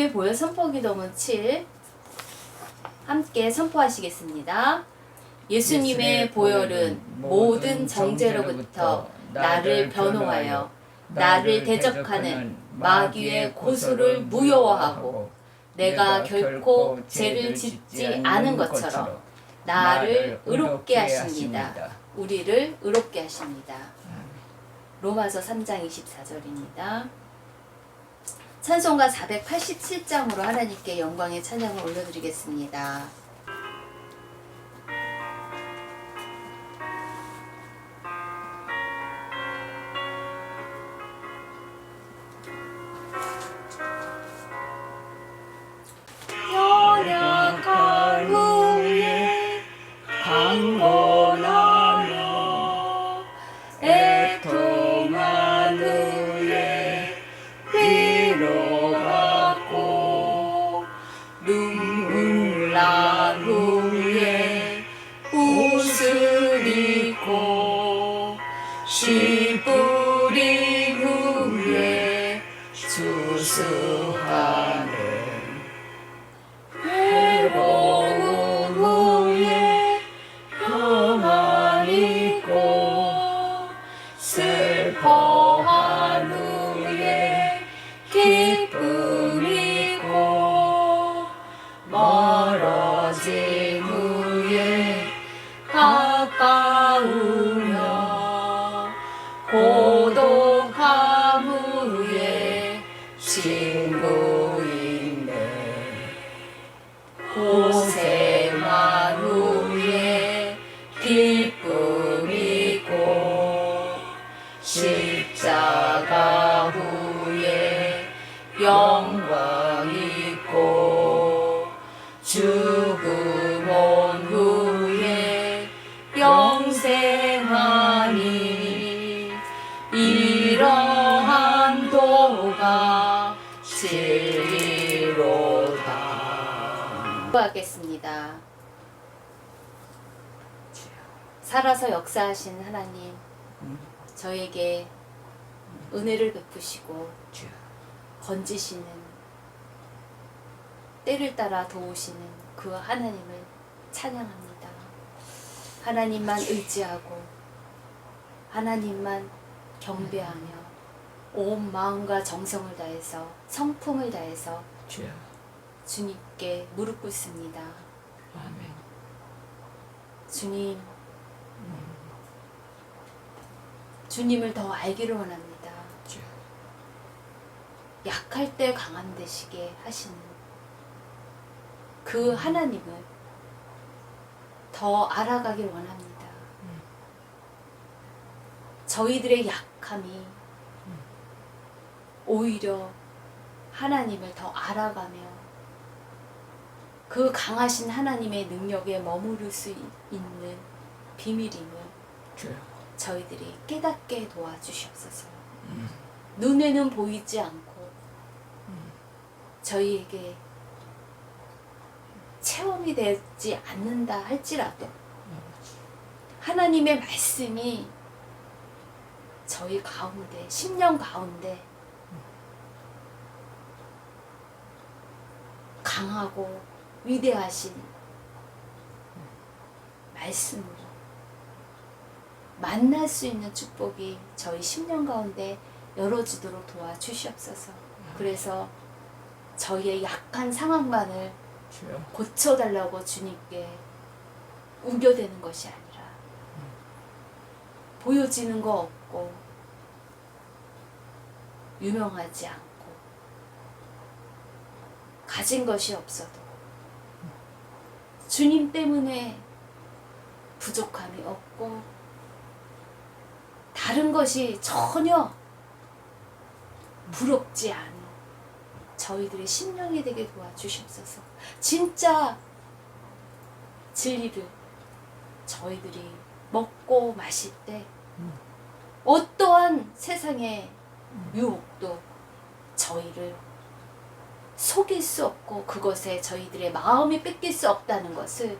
예수님의 보혈 선포 기도문 7 함께 선포하시겠습니다. 예수님의 보혈은 모든 정죄로부터 나를 변호하여 나를 대적하는 마귀의 고소를 무효화하고 내가 결코 죄를 짓지 않은 것처럼 나를 의롭게 하십니다. 우리를 의롭게 하십니다. 로마서 3장 24절입니다. 찬송가 487장으로 하나님께 영광의 찬양을 올려드리겠습니다. 연약한 후에 강건하며 애통한 후에 위로받고 눈물 난 후에 웃을 잊고 씨 뿌린 후에 추수하네. 외로운 후에 평안 있고 슬퍼한 후에 기쁨 있고 멀어진 후에 가까우며 고독한 후에 친구인데 고생한 후에 기쁨 있고 십자가 후에 영광 있고 죽음 온 후에 영생하니 이러한 도가 진리로다. 기도하겠습니다. 살아서 역사하신 하나님, 저에게 은혜를 베푸시고 건지시는, 때를 따라 도우시는 그 하나님을 찬양합니다. 하나님만 의지하고 하나님만 경배하며 온 마음과 정성을 다해서 성품을 다해서 주님께 무릎 꿇습니다. 아멘. 주님, 주님을 더 알기를 원합니다. 약할 때 강한 되시게 하시는 그 하나님을 더 알아가길 원합니다. 저희들의 약함이 오히려 하나님을 더 알아가며 그 강하신 하나님의 능력에 머무를 수 있는 비밀임을 저희들이 깨닫게 도와주시옵소서. 눈에는 보이지 않고 저희에게 체험이 되지 않는다 할지라도 하나님의 말씀이 저희 가운데, 심령 가운데 강하고 위대하신 말씀으로 만날 수 있는 축복이 저희 심령 가운데 열어지도록 도와주시옵소서. 그래서 저희의 약한 상황만을 고쳐달라고 주님께 우겨대는 것이 아니라 보여지는 거 없고 유명하지 않고 가진 것이 없어도 주님 때문에 부족함이 없고 다른 것이 전혀 부럽지 않은 저희들의 심령이 되게 도와주시옵소서. 진짜 진리를 저희들이 먹고 마실 때 어떠한 세상의 유혹도 저희를 속일 수 없고 그것에 저희들의 마음이 뺏길 수 없다는 것을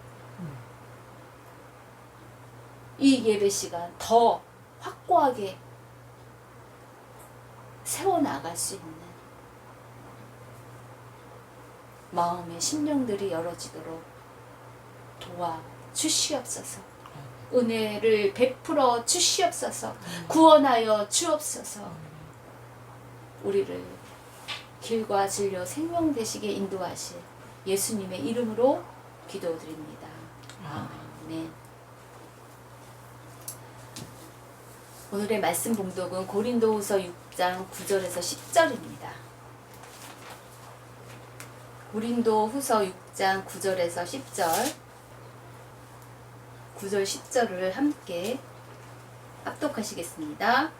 이 예배 시간 더 확고하게 세워나갈 수 있는 마음의 심령들이 열어지도록 도와 주시옵소서. 은혜를 베풀어 주시옵소서. 구원하여 주옵소서. 우리를 길과 진료 생명 되시게 인도하실 예수님의 이름으로 기도드립니다. 아멘. 오늘의 말씀 봉독은 고린도후서 6장 9절에서 10절입니다. 고린도후서 6장 9절에서 10절, 9절 10절을 함께 합독하시겠습니다.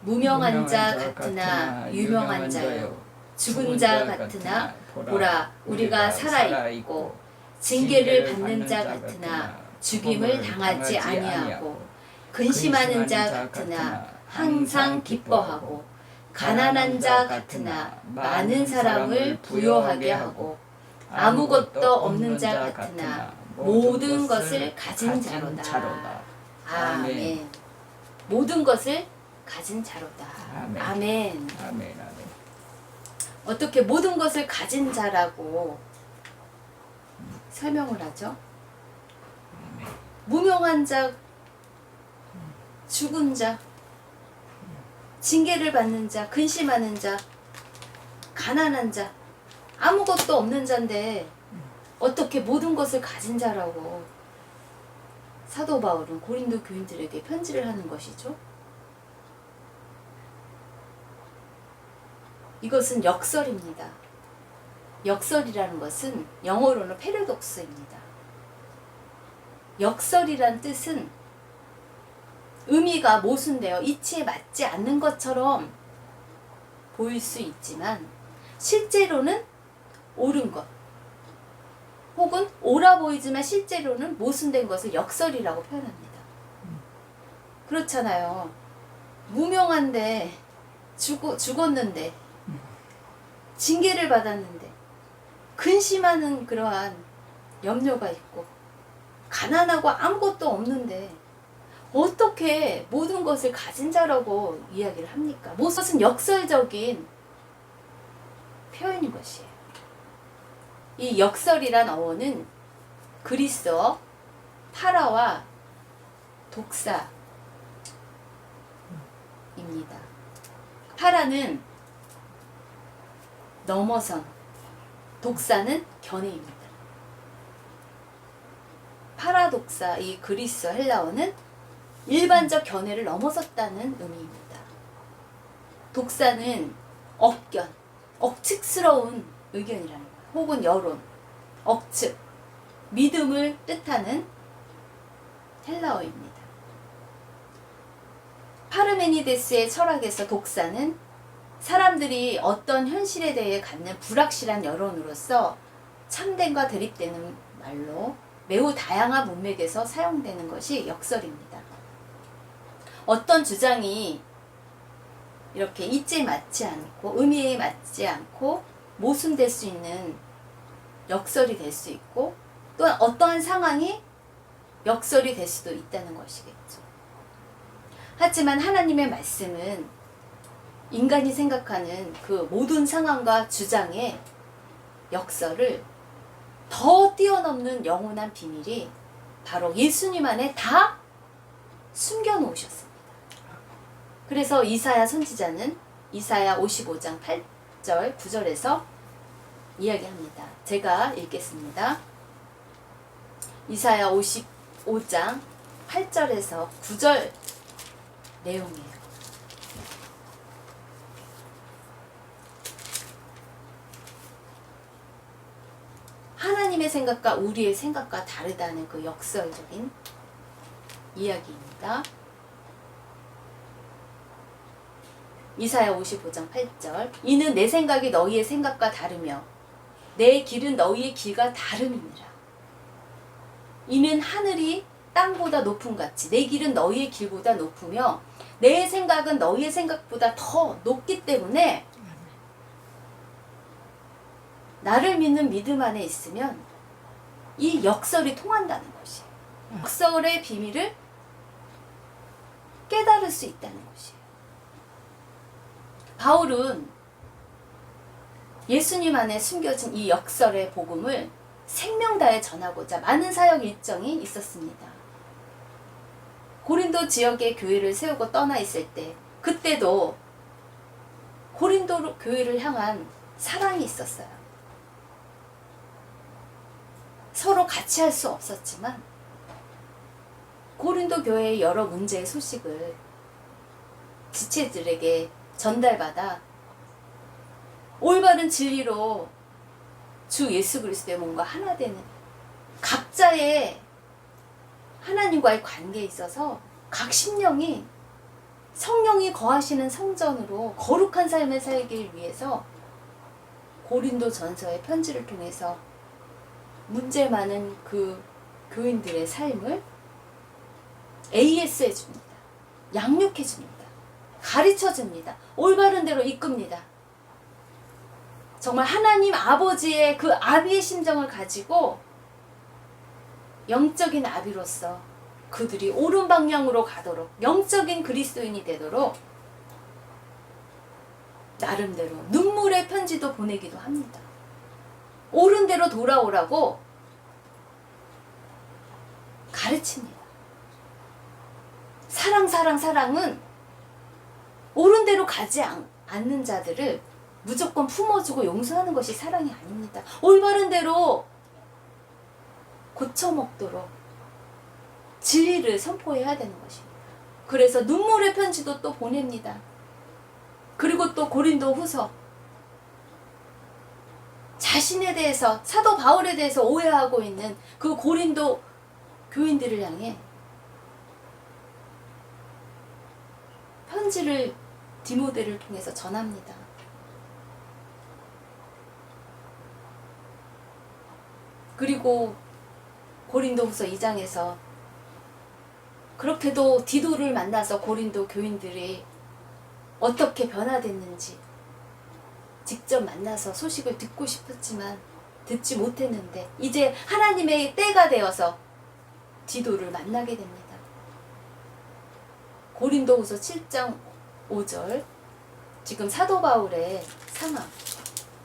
무명한 자 같으나 유명한 자요, 죽은 자 같으나 보라 우리가 살아있고, 징계를 받는 자 같으나 죽임을 당하지 아니하고, 근심하는 자 같으나 항상 기뻐하고, 가난한 자 같으나 많은 사람을 부요하게 하고, 아무것도 없는 자 같으나 모든 것을 가진 자로다. 아멘. 모든 것을 가진 자로다. 아멘. 어떻게 모든 것을 가진 자라고 설명을 하죠? 무명한 자, 죽은 자, 징계를 받는 자, 근심하는 자, 가난한 자, 아무것도 없는 자인데 어떻게 모든 것을 가진 자라고 사도 바울은 고린도 교인들에게 편지를 하는 것이죠? 이것은 역설입니다. 역설이라는 것은 영어로는 패러독스입니다. 역설이란 뜻은 의미가 모순되어 이치에 맞지 않는 것처럼 보일 수 있지만 실제로는 옳은 것, 혹은 옳아 보이지만 실제로는 모순된 것을 역설이라고 표현합니다. 그렇잖아요. 무명한데 죽었는데, 징계를 받았는데, 근심하는 그러한 염려가 있고, 가난하고 아무것도 없는데 어떻게 모든 것을 가진 자라고 이야기를 합니까? 무엇은 역설적인 표현인 것이에요. 이 역설이란 어원은 그리스어 파라와 독사입니다. 파라는 넘어선, 독사는 견해입니다. 파라독사, 이 그리스어 헬라어는 일반적 견해를 넘어섰다는 의미입니다. 독사는 억견, 억측스러운 의견이라는 거예요. 혹은 여론, 억측, 믿음을 뜻하는 헬라어입니다. 파르메니데스의 철학에서 독사는 사람들이 어떤 현실에 대해 갖는 불확실한 여론으로서 참됨과 대립되는 말로 매우 다양한 문맥에서 사용되는 것이 역설입니다. 어떤 주장이 이렇게 이치에 맞지 않고 의미에 맞지 않고 모순될 수 있는 역설이 될 수 있고, 또한 어떠한 상황이 역설이 될 수도 있다는 것이겠죠. 하지만 하나님의 말씀은 인간이 생각하는 그 모든 상황과 주장의 역설을 더 뛰어넘는 영원한 비밀이 바로 예수님 안에 다 숨겨놓으셨습니다. 그래서 이사야 선지자는 이사야 55장 8절 9절에서 이야기합니다. 제가 읽겠습니다. 이사야 55장 8절에서 9절 내용이에요. 하나님의 생각과 우리의 생각과 다르다는 그 역설적인 이야기입니다. 이사야 55장 8절, 이는 내 생각이 너희의 생각과 다르며 내 길은 너희의 길과 다름이니라. 이는 하늘이 땅보다 높음 같이 내 길은 너희의 길보다 높으며 내 생각은 너희의 생각보다 더 높기 때문에 나를 믿는 믿음 안에 있으면 이 역설이 통한다는 것이에요. 역설의 비밀을 깨달을 수 있다는 것이에요. 바울은 예수님 안에 숨겨진 이 역설의 복음을 생명 다해 전하고자 많은 사역 일정이 있었습니다. 고린도 지역에 교회를 세우고 떠나 있을 때 그때도 고린도 교회를 향한 사랑이 있었어요. 서로 같이 할 수 없었지만 고린도 교회의 여러 문제의 소식을 지체들에게 전달받아 올바른 진리로 주 예수 그리스도의 몸과 하나 되는 각자의 하나님과의 관계에 있어서 각 심령이 성령이 거하시는 성전으로 거룩한 삶을 살기 위해서 고린도 전서의 편지를 통해서 문제 많은 그 교인들의 삶을 AS 해줍니다. 양육해줍니다. 가르쳐줍니다. 올바른 대로 이끕니다. 정말 하나님 아버지의 그 아비의 심정을 가지고 영적인 아비로서 그들이 옳은 방향으로 가도록 영적인 그리스도인이 되도록 나름대로 눈물의 편지도 보내기도 합니다. 옳은 대로 돌아오라고 가르칩니다. 사랑은 옳은 대로 가지 않는 자들을 무조건 품어주고 용서하는 것이 사랑이 아닙니다. 올바른 대로 고쳐먹도록 진리를 선포해야 되는 것입니다. 그래서 눈물의 편지도 또 보냅니다. 그리고 또 고린도 후서 자신에 대해서 사도 바울에 대해서 오해하고 있는 그 고린도 교인들을 향해 편지를 디모데를 통해서 전합니다. 그리고 고린도후서 2장에서 그렇게도 디도를 만나서 고린도 교인들이 어떻게 변화됐는지 직접 만나서 소식을 듣고 싶었지만 듣지 못했는데 이제 하나님의 때가 되어서 디도를 만나게 됩니다. 고린도후서 7장 5절 지금 사도 바울의 상황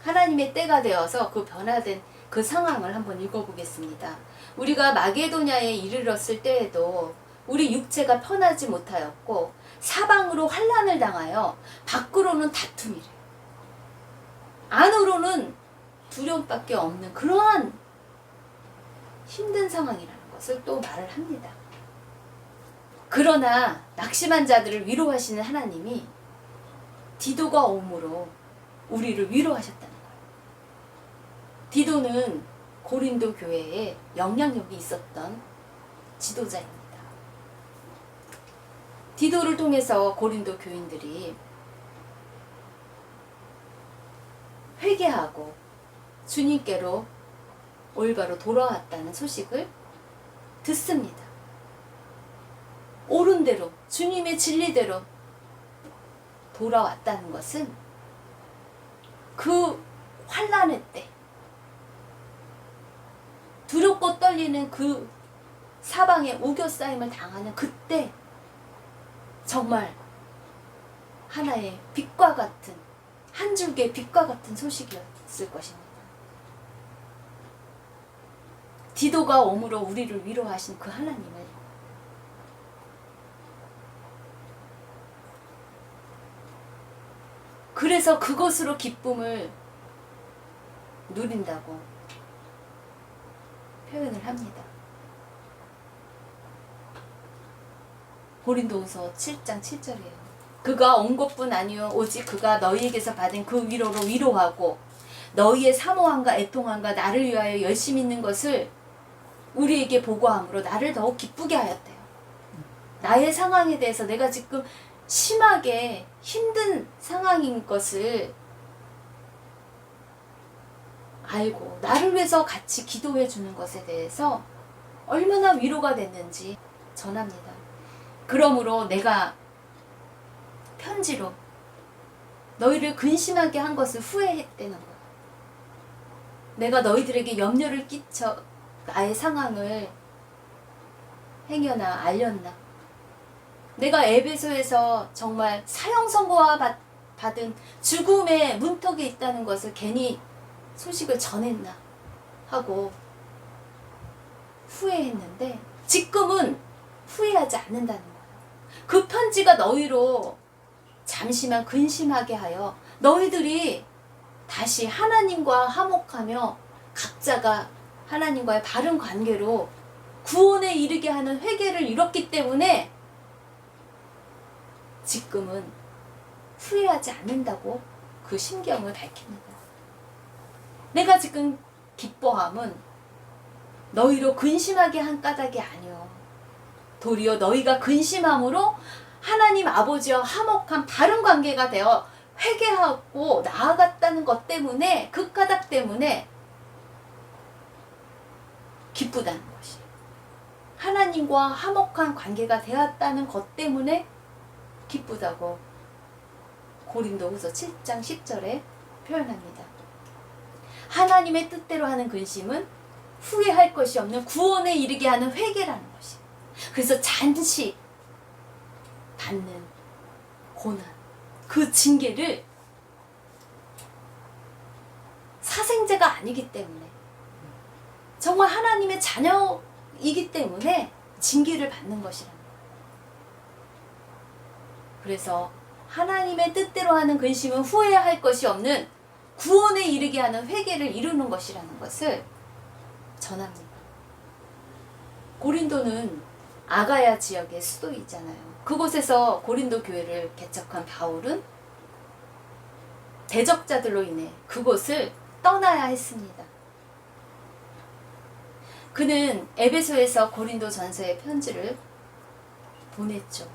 하나님의 때가 되어서 그 변화된 그 상황을 한번 읽어보겠습니다. 우리가 마게도냐에 이르렀을 때에도 우리 육체가 편하지 못하였고 사방으로 환난을 당하여 밖으로는 다툼이래. 안으로는 두려움밖에 없는 그러한 힘든 상황이라는 것을 또 말을 합니다. 그러나 낙심한 자들을 위로하시는 하나님이 디도가 옴으로 우리를 위로하셨다는 거예요. 디도는 고린도 교회에 영향력이 있었던 지도자입니다. 디도를 통해서 고린도 교인들이 회개하고 주님께로 올바로 돌아왔다는 소식을 듣습니다. 옳은 대로 주님의 진리대로 돌아왔다는 것은 그 환난의 때 두렵고 떨리는 그 사방에 우겨싸임을 당하는 그때 정말 하나의 빛과 같은 한 줄기의 빛과 같은 소식이었을 것입니다. 디도가 옴으로 우리를 위로하신 그 하나님을 그래서 그것으로 기쁨을 누린다고 표현을 합니다. 고린도후서 7장 7절이에요. 그가 온 것뿐 아니요 오직 그가 너희에게서 받은 그 위로로 위로하고 너희의 사모함과 애통함과 나를 위하여 열심히 있는 것을 우리에게 보고함으로 나를 더욱 기쁘게 하였대요. 나의 상황에 대해서 내가 지금 심하게 힘든 상황인 것을 알고 나를 위해서 같이 기도해 주는 것에 대해서 얼마나 위로가 됐는지 전합니다. 그러므로 내가 편지로 너희를 근심하게 한 것을 후회했다는 거야. 내가 너희들에게 염려를 끼쳐 나의 상황을 행여나 알렸나? 내가 에베소에서 정말 사형 선고와 받은 죽음의 문턱에 있다는 것을 괜히 소식을 전했나 하고 후회했는데 지금은 후회하지 않는다는 거예요. 그 편지가 너희로 잠시만 근심하게 하여 너희들이 다시 하나님과 화목하며 각자가 하나님과의 바른 관계로 구원에 이르게 하는 회개를 이뤘기 때문에 지금은 후회하지 않는다고 그 심경을 밝힙니다. 내가 지금 기뻐함은 너희로 근심하게 한 까닭이 아니요. 도리어 너희가 근심함으로 하나님 아버지와 화목한 바른 관계가 되어 회개하고 나아갔다는 것 때문에 그 까닭 때문에 기쁘다는 것이 하나님과 화목한 관계가 되었다는 것 때문에 기쁘다고 고린도후서 7장 10절에 표현합니다. 하나님의 뜻대로 하는 근심은 후회할 것이 없는 구원에 이르게 하는 회개라는 것이. 그래서 잠시 받는 고난, 그 징계를 사생제가 아니기 때문에 정말 하나님의 자녀이기 때문에 징계를 받는 것이라는 거예요. 그래서 하나님의 뜻대로 하는 근심은 후회할 것이 없는 구원에 이르게 하는 회개를 이루는 것이라는 것을 전합니다. 고린도는 아가야 지역의 수도이잖아요. 그곳에서 고린도 교회를 개척한 바울은 대적자들로 인해 그곳을 떠나야 했습니다. 그는 에베소에서 고린도 전서의 편지를 보냈죠.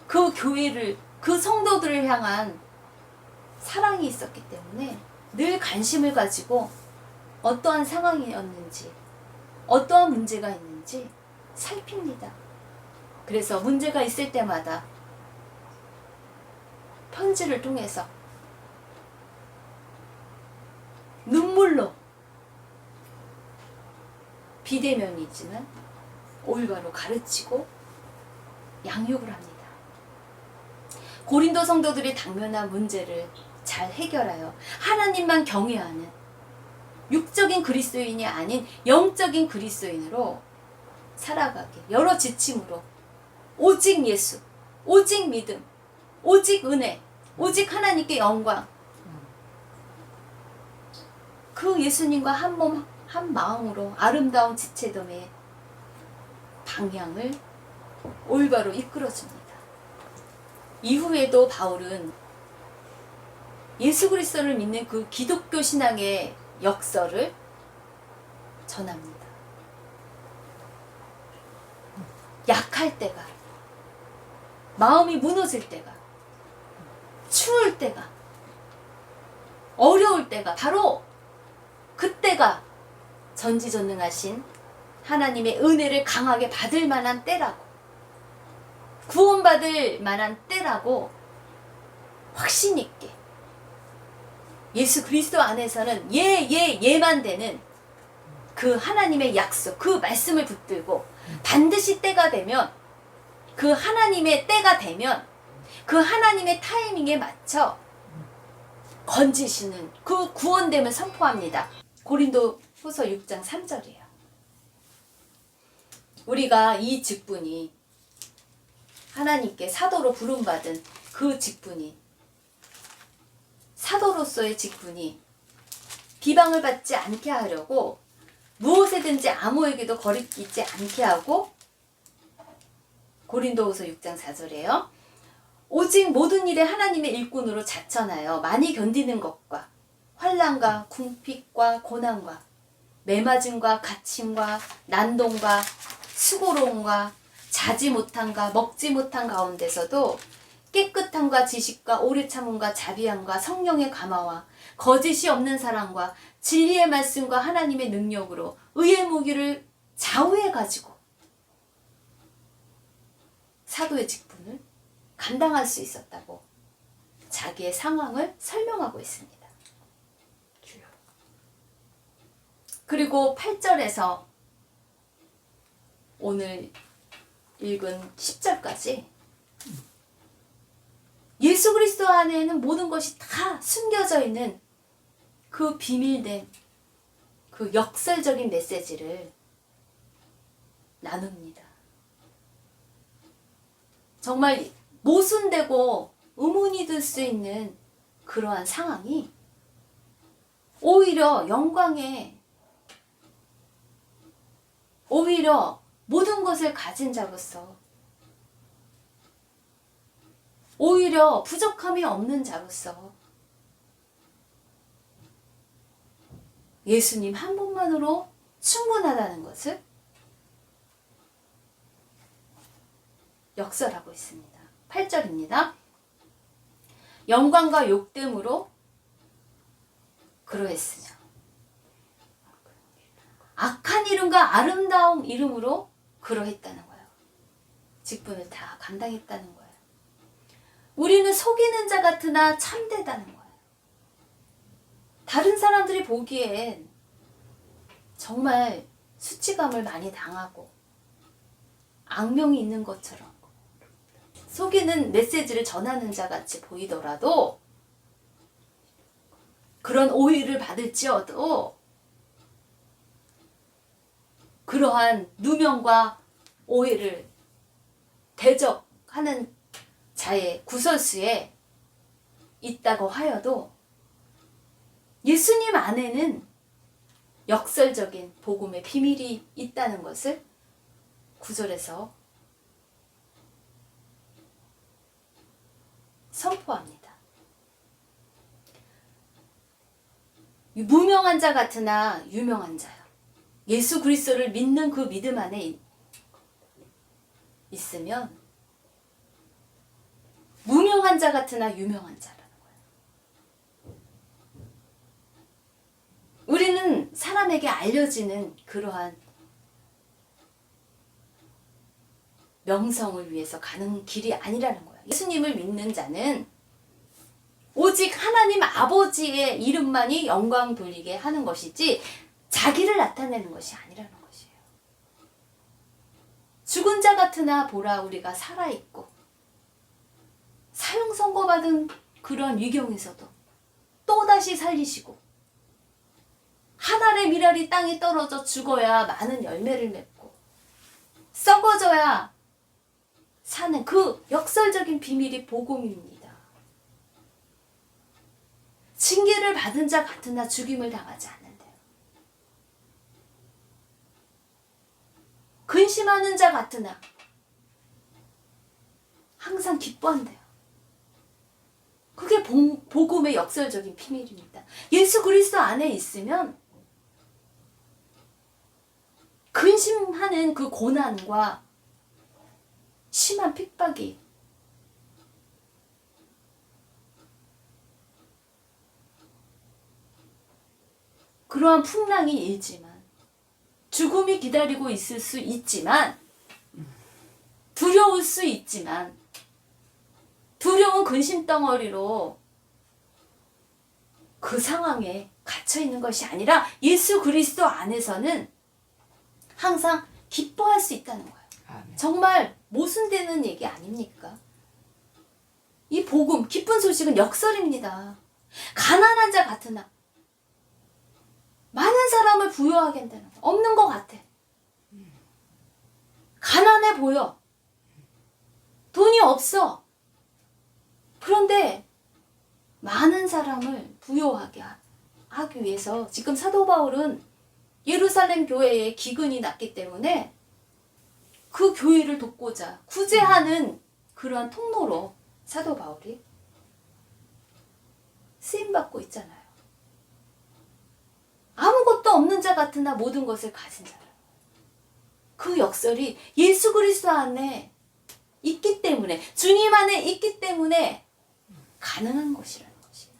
그 교회를, 그 성도들을 향한 사랑이 있었기 때문에 늘 관심을 가지고 어떠한 상황이었는지, 어떠한 문제가 있는지 살핍니다. 그래서 문제가 있을 때마다 편지를 통해서 눈물로 비대면이지만 올바로 가르치고 양육을 합니다. 고린도 성도들이 당면한 문제를 잘 해결하여 하나님만 경외하는 육적인 그리스도인이 아닌 영적인 그리스도인으로 살아가게, 여러 지침으로 오직 예수, 오직 믿음, 오직 은혜, 오직 하나님께 영광, 그 예수님과 한 몸, 한 마음으로 아름다운 지체됨의 방향을 올바로 이끌어줍니다. 이후에도 바울은 예수 그리스도를 믿는 그 기독교 신앙의 역설을 전합니다. 약할 때가, 마음이 무너질 때가, 추울 때가, 어려울 때가 바로 그때가 전지전능하신 하나님의 은혜를 강하게 받을 만한 때라고, 구원받을 만한 때라고 확신 있게 예수 그리스도 안에서는 예만 되는 그 하나님의 약속, 그 말씀을 붙들고 반드시 때가 되면, 그 하나님의 때가 되면 그 하나님의 타이밍에 맞춰 건지시는 그 구원됨을 선포합니다. 고린도 후서 6장 3절이에요. 우리가 이 직분이, 하나님께 사도로 부름받은 그 직분이, 사도로서의 직분이 비방을 받지 않게 하려고 무엇에든지 아무에게도 거리끼지 않게 하고, 고린도후서 6장 4절이에요. 오직 모든 일에 하나님의 일꾼으로 자천하여 많이 견디는 것과 환난과 궁핍과 고난과 매맞음과 갇힘과 난동과 수고로움과 자지 못함과 먹지 못한 가운데서도 깨끗함과 지식과 오래 참음과 자비함과 성령의 감화와 거짓이 없는 사랑과 진리의 말씀과 하나님의 능력으로 의의 무기를 좌우해 가지고 사도의 직분을 감당할 수 있었다고 자기의 상황을 설명하고 있습니다. 그리고 8절에서 오늘 읽은 10절까지 예수 그리스도 안에는 모든 것이 다 숨겨져 있는 그 비밀된 그 역설적인 메시지를 나눕니다. 정말 모순되고 의문이 들 수 있는 그러한 상황이 오히려 영광에, 오히려 모든 것을 가진 자로서, 오히려 부족함이 없는 자로서 예수님 한 분만으로 충분하다는 것을 역설하고 있습니다. 8절입니다. 영광과 욕됨으로 그러했으며 악한 이름과 아름다운 이름으로 그러했다는 거예요. 직분을 다 감당했다는 거예요. 우리는 속이는 자 같으나 참되다는 거예요. 다른 사람들이 보기엔 정말 수치감을 많이 당하고 악명이 있는 것처럼 속이는 메시지를 전하는 자 같이 보이더라도, 그런 오해를 받을지어도 그러한 누명과 오해를 대적하는 자의 구설수에 있다고 하여도 예수님 안에는 역설적인 복음의 비밀이 있다는 것을 9절에서 선포합니다. 무명한 자 같으나 유명한 자요. 예수 그리스도를 믿는 그 믿음 안에 있으면 무명한 자 같으나 유명한 자라는 거예요. 우리는 사람에게 알려지는 그러한 명성을 위해서 가는 길이 아니라는 거예요. 예수님을 믿는 자는 오직 하나님 아버지의 이름만이 영광 돌리게 하는 것이지 자기를 나타내는 것이 아니라는 것이에요. 죽은 자 같으나 보라 우리가 살아있고, 사형 선고받은 그런 위경에서도 또다시 살리시고, 한 알의 밀알이 땅에 떨어져 죽어야 많은 열매를 맺고 썩어져야 사는 그 역설적인 비밀이 복음입니다. 징계를 받은 자 같으나 죽임을 당하지 않는데요. 근심하는 자 같으나 항상 기뻐한대요. 그게 복음의 역설적인 비밀입니다. 예수 그리스도 안에 있으면 근심하는 그 고난과 심한 핍박이 그러한 풍랑이 일지만, 죽음이 기다리고 있을 수 있지만, 두려울 수 있지만, 두려운 근심덩어리로 그 상황에 갇혀있는 것이 아니라 예수 그리스도 안에서는 항상 기뻐할 수 있다는 거예요. 아멘. 정말 모순되는 얘기 아닙니까? 이 복음, 기쁜 소식은 역설입니다. 가난한 자 같으나 많은 사람을 부유하게 한다는 거. 없는 것 같아. 가난해 보여. 돈이 없어. 그런데 많은 사람을 부유하게 하기 위해서 지금 사도 바울은 예루살렘 교회에 기근이 났기 때문에 그 교회를 돕고자 구제하는 그러한 통로로 사도 바울이 쓰임받고 있잖아요. 아무것도 없는 자 같으나 모든 것을 가진 자라. 그 역설이 예수 그리스도 안에 있기 때문에, 주님 안에 있기 때문에 가능한 것이라는 것이에요.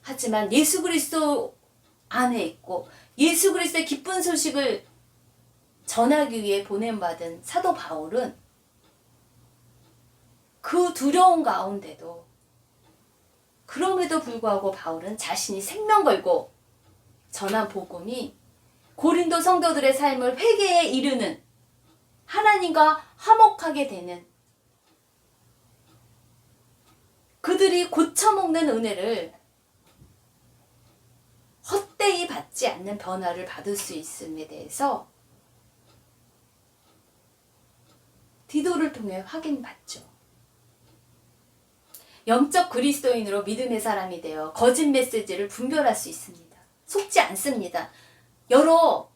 하지만 예수 그리스도 안에 있고 예수 그리스도의 기쁜 소식을 전하기 위해 보냄받은 사도 바울은 그 두려움 가운데도, 그럼에도 불구하고 바울은 자신이 생명 걸고 전한 복음이 고린도 성도들의 삶을 회개에 이르는, 하나님과 화목하게 되는 그들이 고쳐먹는 은혜를 헛되이 받지 않는 변화를 받을 수 있음에 대해서 디도를 통해 확인받죠. 영적 그리스도인으로 믿음의 사람이 되어 거짓 메시지를 분별할 수 있습니다. 속지 않습니다. 여러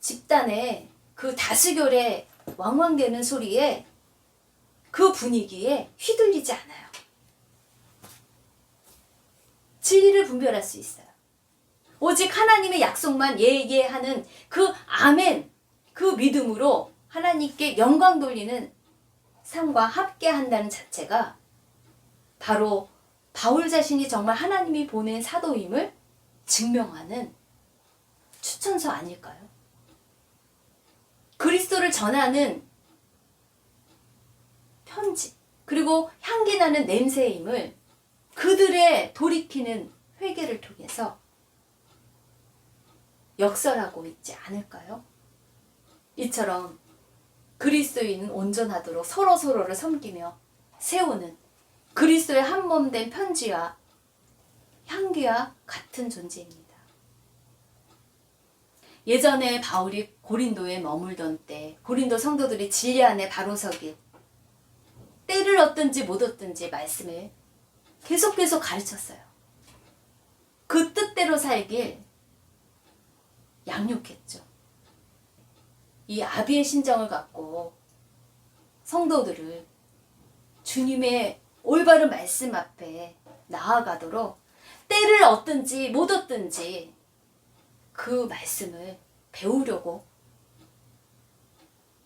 집단의 그 다수결에 왕왕대는 소리에 그 분위기에 휘둘리지 않아요. 진리를 분별할 수 있어요. 오직 하나님의 약속만 예하는 그 아멘, 그 믿음으로 하나님께 영광 돌리는 삶과 함께 한다는 자체가 바로 바울 자신이 정말 하나님이 보낸 사도임을 증명하는 추천서 아닐까요? 그리스도를 전하는 편지, 그리고 향기나는 냄새임을 그들의 돌이키는 회개를 통해서 역설하고 있지 않을까요? 이처럼 그리스도인은 온전하도록 서로서로를 섬기며 세우는 그리스도의 한 몸 된 편지와 향기와 같은 존재입니다. 예전에 바울이 고린도에 머물던 때 고린도 성도들이 진리 안에 바로 서길, 때를 얻든지 못 얻든지 말씀을 계속 가르쳤어요. 그 뜻대로 살길 양육했죠. 이 아비의 심정을 갖고 성도들을 주님의 올바른 말씀 앞에 나아가도록 때를 얻든지 못 얻든지 그 말씀을 배우려고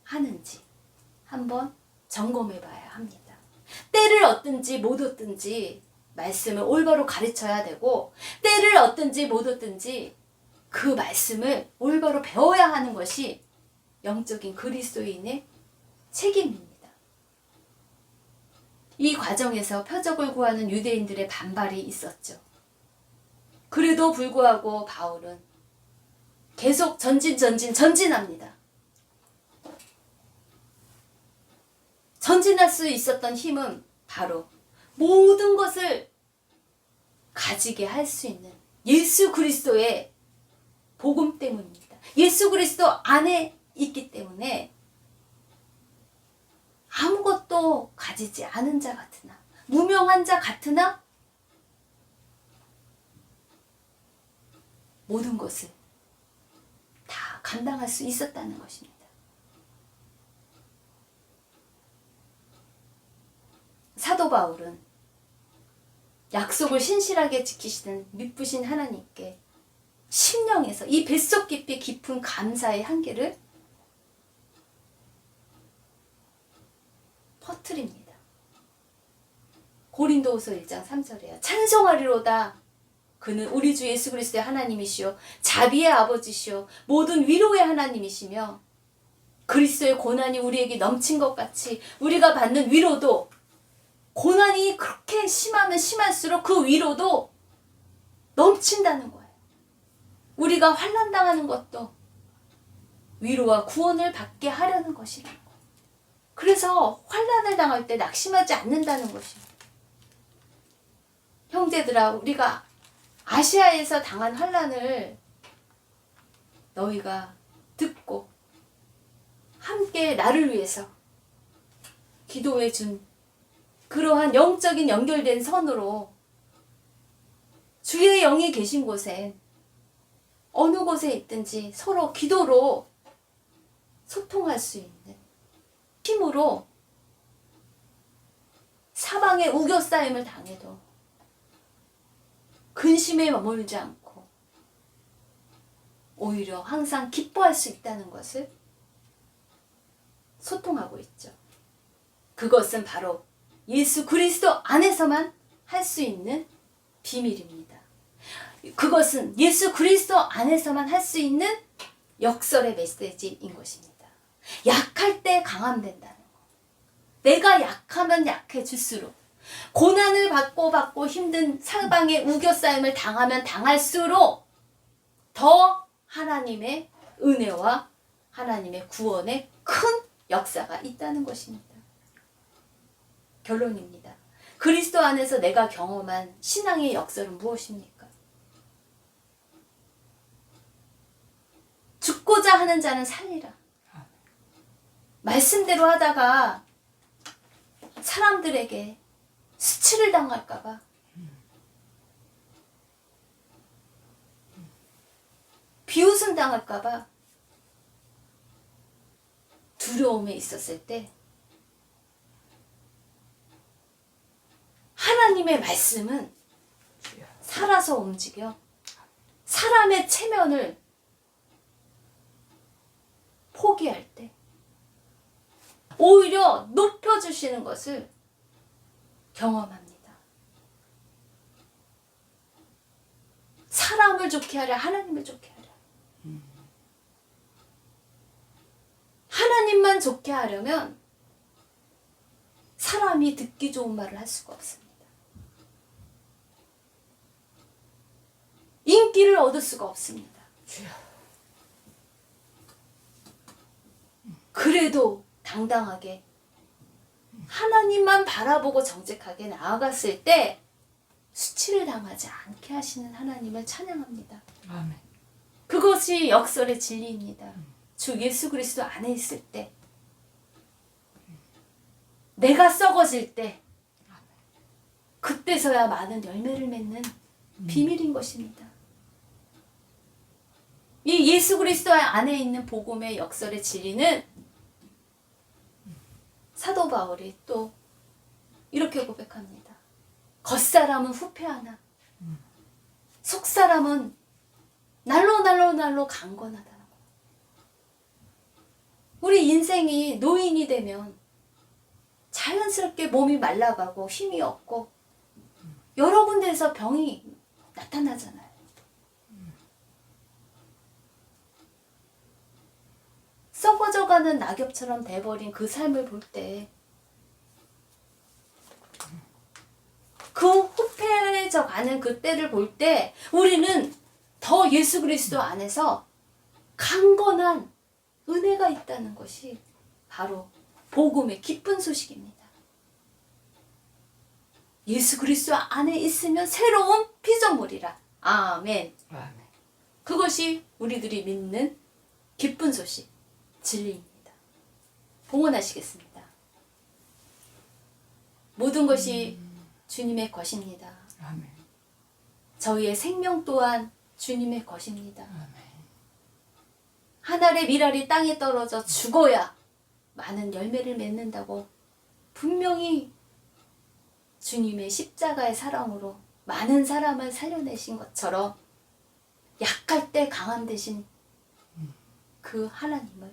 하는지 한번 점검해 봐야 합니다. 때를 얻든지 못 얻든지 말씀을 올바로 가르쳐야 되고, 때를 얻든지 못 얻든지 그 말씀을 올바로 배워야 하는 것이 영적인 그리스도인의 책임입니다. 이 과정에서 표적을 구하는 유대인들의 반발이 있었죠. 그래도 불구하고 바울은 계속 전진합니다. 전진할 수 있었던 힘은 바로 모든 것을 가지게 할 수 있는 예수 그리스도의 복음 때문입니다. 예수 그리스도 안에 있기 때문에 아무것도 가지지 않은 자 같으나, 무명한 자 같으나 모든 것을 다 감당할 수 있었다는 것입니다. 사도 바울은 약속을 신실하게 지키시는 미쁘신 하나님께 심령에서 이 뱃속 깊이 깊은 감사의 한계를 퍼뜨립니다. 고린도후서 1장 3절에요. 찬송하리로다. 그는 우리 주 예수 그리스도의 하나님이시요 자비의 아버지시요 모든 위로의 하나님이시며, 그리스도의 고난이 우리에게 넘친 것 같이 우리가 받는 위로도, 고난이 그렇게 심하면 심할수록 그 위로도 넘친다는 거예요. 우리가 환난당하는 것도 위로와 구원을 받게 하려는 것이라는 거예요. 그래서 환난을 당할 때 낙심하지 않는다는 것입니다. 형제들아, 우리가 아시아에서 당한 환난을 너희가 듣고 함께 나를 위해서 기도해 준 그러한 영적인 연결된 선으로 주의 영이 계신 곳에 어느 곳에 있든지 서로 기도로 소통할 수 있는 힘으로 사방에 우겨싸임을 당해도 근심에 머물지 않고 오히려 항상 기뻐할 수 있다는 것을 소통하고 있죠. 그것은 바로 예수 그리스도 안에서만 할 수 있는 비밀입니다. 그것은 예수 그리스도 안에서만 할 수 있는 역설의 메시지인 것입니다. 약할 때 강함 된다는 것. 내가 약하면 약해질수록, 고난을 받고 힘든 사방의 우겨싸임을 당하면 당할수록 더 하나님의 은혜와 하나님의 구원의 큰 역사가 있다는 것입니다. 결론입니다. 그리스도 안에서 내가 경험한 신앙의 역설은 무엇입니까? 죽고자 하는 자는 살리라. 말씀대로 하다가 사람들에게 수치를 당할까봐, 비웃음 당할까봐 두려움에 있었을 때 하나님의 말씀은 주여. 살아서 움직여 사람의 체면을 포기할 때 오히려 높여주시는 것을 경험합니다. 사람을 좋게 하랴 하나님을 좋게 하랴. 하나님만 좋게 하려면 사람이 듣기 좋은 말을 할 수가 없습니다. 인기를 얻을 수가 없습니다. 주여. 그래도 당당하게 하나님만 바라보고 정직하게 나아갔을 때 수치를 당하지 않게 하시는 하나님을 찬양합니다. 아멘. 그것이 역설의 진리입니다. 주 예수 그리스도 안에 있을 때, 내가 썩어질 때, 그때서야 많은 열매를 맺는 비밀인 것입니다. 이 예수 그리스도 안에 있는 복음의 역설의 진리는 사도 바울이 또 이렇게 고백합니다. 겉사람은 후패하나 속사람은 날로 강건하다라고. 우리 인생이 노인이 되면 자연스럽게 몸이 말라가고 힘이 없고 여러 군데에서 병이 나타나잖아요. 썩어져가는 낙엽처럼 돼버린 그 삶을 볼 때, 그 후패해져 가는 그 때를 볼 때 우리는 더 예수 그리스도 안에서 강건한 은혜가 있다는 것이 바로 복음의 기쁜 소식입니다. 예수 그리스도 안에 있으면 새로운 피조물이라. 아멘. 아멘. 그것이 우리들이 믿는 기쁜 소식, 진리입니다. 봉헌하시겠습니다. 모든 것이 주님의 것입니다. 아멘. 저희의 생명 또한 주님의 것입니다. 아멘. 한 알의 밀알이 땅에 떨어져 죽어야 많은 열매를 맺는다고 분명히 주님의 십자가의 사랑으로 많은 사람을 살려내신 것처럼 약할 때 강한 대신 그 하나님을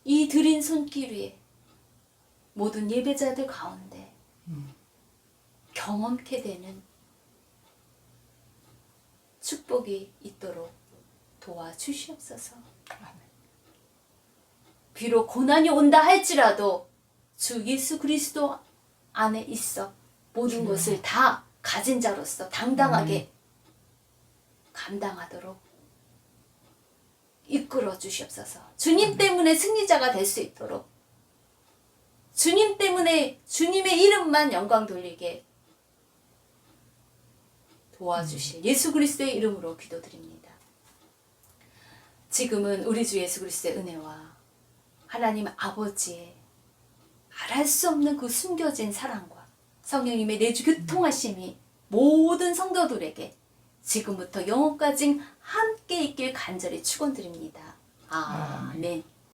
이 드린 손길 위에 모든 예배자들 가운데 경험케 되는 축복이 있도록 도와주시옵소서. 비록 고난이 온다 할지라도 주 예수 그리스도 안에 있어 모든 것을 다 가진 자로서 당당하게 감당하도록 이끌어 주시옵소서. 주님 때문에 승리자가 될 수 있도록, 주님 때문에 주님의 이름만 영광 돌리게 도와주실 예수 그리스도의 이름으로 기도드립니다. 지금은 우리 주 예수 그리스도의 은혜와 하나님 아버지의 말할 수 없는 그 숨겨진 사랑과 성령님의 내주 교통하심이 모든 성도들에게 지금부터 영원까지 함께 있길 간절히 축원드립니다. 아멘.